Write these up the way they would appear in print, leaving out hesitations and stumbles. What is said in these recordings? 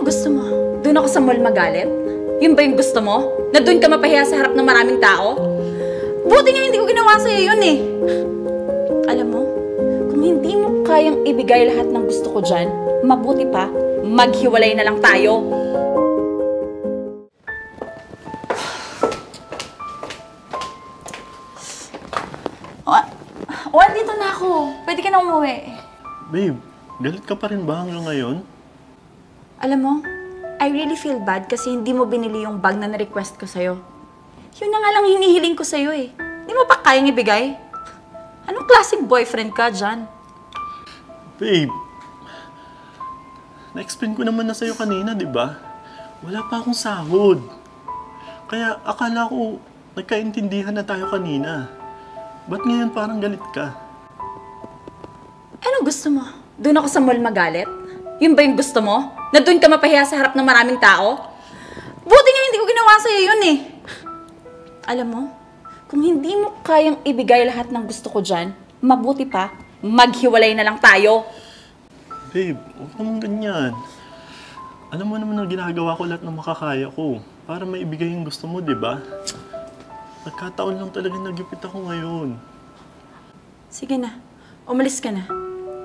Ano gusto mo? Doon ako sa mall magalit? Yun ba yung gusto mo? Na doon ka mapahiya sa harap ng maraming tao? Buti nga hindi ko ginawa sa'yo yun eh. Alam mo, kung hindi mo kayang ibigay lahat ng gusto ko dyan, mabuti pa, maghiwalay na lang tayo. Andito na ako. Pwede ka na umuwi. Babe, galit ka pa rin ba hanggang ngayon? Alam mo, I really feel bad kasi hindi mo binili yung bag na na-request ko sa'yo. Yun na nga lang hinihiling ko sa'yo eh. Di mo pa kayang ibigay? Anong klaseng boyfriend ka dyan? Babe, na-explain ko naman na sa'yo kanina, di ba? Wala pa akong sahod. Kaya akala ko nagkaintindihan na tayo kanina. Ba't ngayon parang galit ka? Anong gusto mo? Doon ako sa mall magalit? Yun ba yung gusto mo? Na doon ka mapahiya sa harap ng maraming tao? Buti nga hindi ko ginawa sa'yo yun eh. Alam mo, kung hindi mo kayang ibigay lahat ng gusto ko dyan, mabuti pa, maghiwalay na lang tayo. Babe, huwag naman ganyan. Alam mo naman na ginagawa ko lahat ng makakaya ko para maibigay yung gusto mo, di ba? Nagkataon lang talaga nagipit ako ngayon. Sige na, umalis ka na.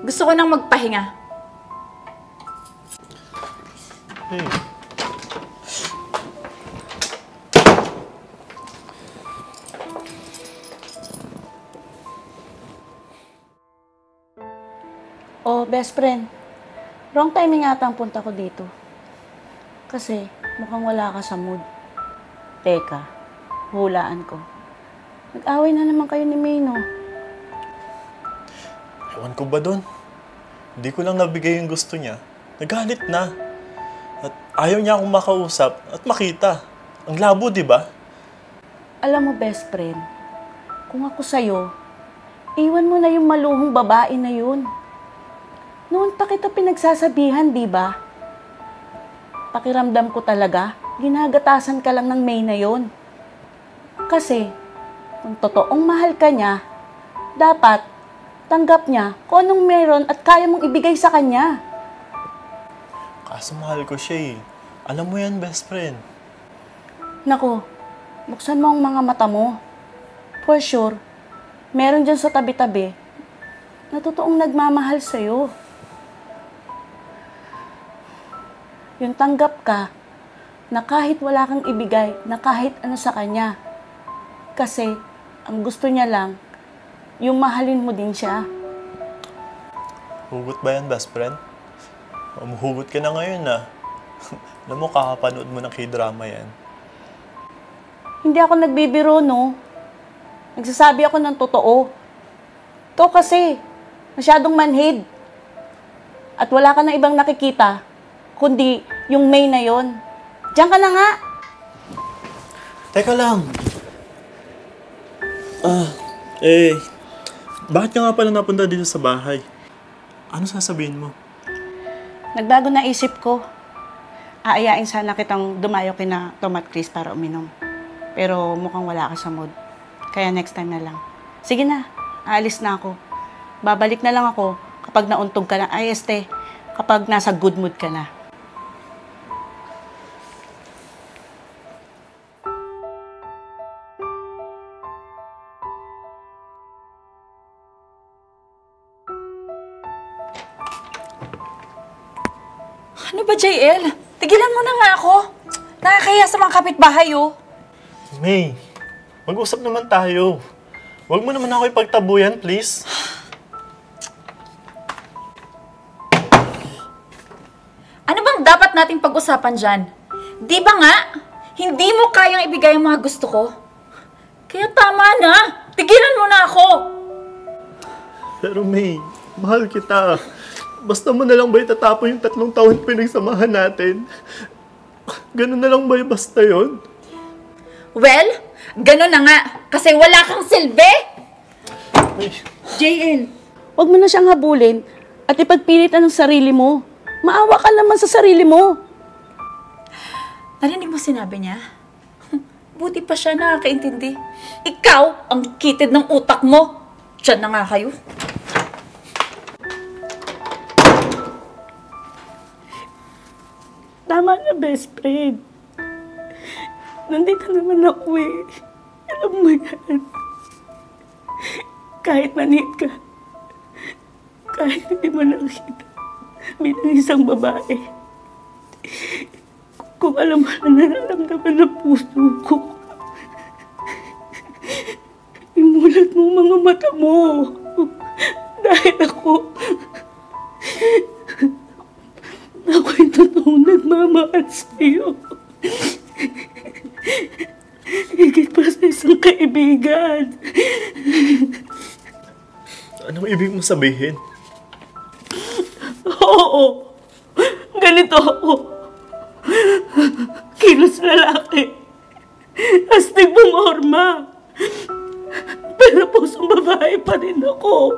Gusto ko nang magpahinga. Hey. Oh, best friend. Wrong timing ata ang punta ko dito. Kasi mukhang wala ka sa mood. Teka, hulaan ko. Nag-away na naman kayo ni May, no? Ewan ko ba doon? Hindi ko lang nabigay yung gusto niya. Nagalit na. At ayaw niya akong makausap at makita. Ang labo, di ba? Alam mo, best friend, kung ako sa'yo, iwan mo na yung maluhong babae na yun. Noon pa kita pinagsasabihan, di ba? Pakiramdam ko talaga, ginagatasan ka lang ng May na yun. Kasi, kung totoong mahal ka niya, dapat tanggap niya kung anong meron at kaya mong ibigay sa kanya. Kaso mahal ko siya eh. Alam mo yan, best friend. Naku, buksan mo ang mga mata mo. For sure, meron dyan sa tabi-tabi na totoong nagmamahal sa'yo. Yung tanggap ka na kahit wala kang ibigay, na kahit ano sa kanya. Kasi, ang gusto niya lang, yung mahalin mo din siya. Hugot ba yan, best friend? Mamuhugot ka na ngayon ah. Alam mo, kakapanood mo ng K-drama yan. Hindi ako nagbibiro, no? Nagsasabi ako ng totoo. Ikaw kasi, masyadong manhid. At wala ka na ibang nakikita, kundi yung May na yon. Diyan ka na nga. Teka lang. Bakit ka nga pala napunta dito sa bahay? Ano sasabihin mo? Nagbago na isip ko. Aayain sana kitang dumayo kina Tomat Chris para uminom. Pero mukhang wala ka sa mood. Kaya next time na lang. Sige na, aalis na ako. Babalik na lang ako kapag nauntog ka na. Kapag nasa good mood ka na. Ano ba, JL? Tigilan mo na nga ako. Nakakahiya sa mga kapitbahay, oh. May, mag-usap naman tayo. Huwag mo naman ako ipagtabuyan, please. Ano bang dapat nating pag-usapan dyan? Di ba nga, hindi mo kayang ibigay ang mga gusto ko? Kaya tama na. Tigilan mo na ako. Pero May, mahal kita. Basta mo na lang ba itatapon yung 3 taon pinagsamahan natin? Ganun na lang ba basta yun? Well, ganun na nga. Kasi wala kang silbi. JL, huwag mo na siyang habulin at ipagpilitan ng sarili mo. Maawa ka naman sa sarili mo. Narinig mo sinabi niya? Buti pa siya nakakaintindi. Ikaw, ang kitid ng utak mo. Diyan na nga kayo. Tama na, best friend. Nandito naman ako eh. Alam mo yan. Kahit manit ka, kahit hindi mo nakita bilang isang babae, kung alam mo na nararamdaman ng puso ko, imulat mo ang mga mata mo. Dahil ako'y totoong nagmamahal sa'yo. Higit pa sa isang kaibigan. Anong ibig mong sabihin? Oo. Ganito ako. Kilos lalaki. Astig bumorma. Pero pusong babae pa rin ako.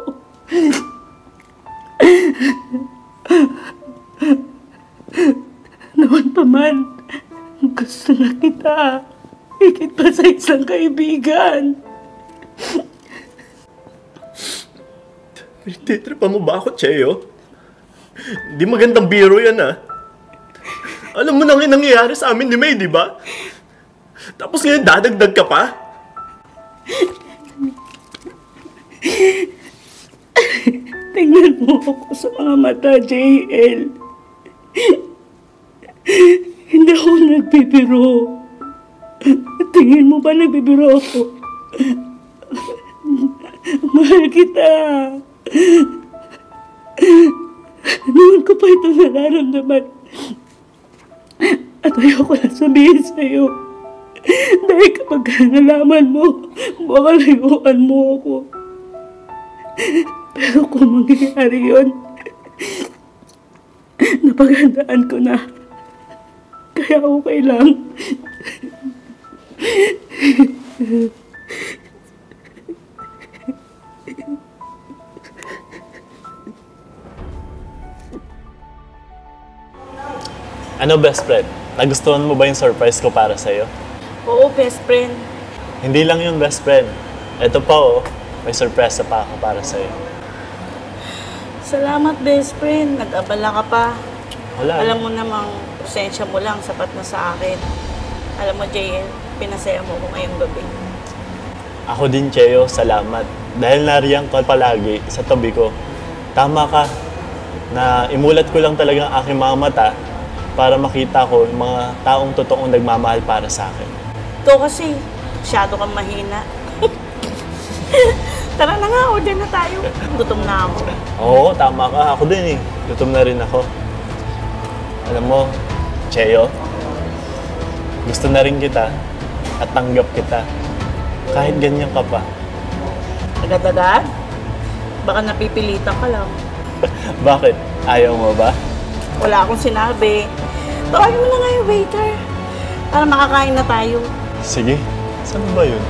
Noon pa man, gusto na kita. Higit pa sa isang kaibigan. Pinagtitripan mo ba ako, Cheo? Di magandang biro yan, ah. Alam mo na nga nangyayari sa amin ni May, di ba? Tapos ngayon dadagdag ka pa? Tingnan mo ako sa mga mata, JL. Hindi ako nagbibiro. Tingin mo ba nagbibiro ako? Mahal kita. Noon ko pa ito nararamdaman. At ayoko na sabihin sa'yo. Dahil kapag nalaman mo, baka layuan mo ako. Pero kung mangyayari yun, napaghandaan ko na. Kaya okay lang. Ano, best friend? Nagustuhan mo ba yung surprise ko para sa'yo? Oo, best friend. Hindi lang yung best friend. Ito pa, oh. May surprise pa ako para sa'yo. Salamat, best friend. Nag-abala ka pa. Wala. Alam mo namang, presensya mo lang, sapat na sa akin. Alam mo, JL, pinasaya mo ko ngayong gabi. Ako din, Cheo. Salamat. Dahil nariyan ka palagi sa tabi ko. Tama ka na imulat ko lang talaga ang aking mga mata para makita ko yung mga taong totoong nagmamahal para sa akin. Ito kasi, masyado kang mahina. Tara na nga, order na tayo. Gutom na ako. Oo, tama ka. Ako din eh. Gutom na rin ako. Alam mo, Cheo, gusto na rin kita at tanggap kita. Kahit ganyan ka pa. Agad-agad? Baka napipilitan ka lang. Bakit? Ayaw mo ba? Wala akong sinabi. Tawagin mo na nga yung waiter. Para makakain na tayo. Sige. Saan ba yun?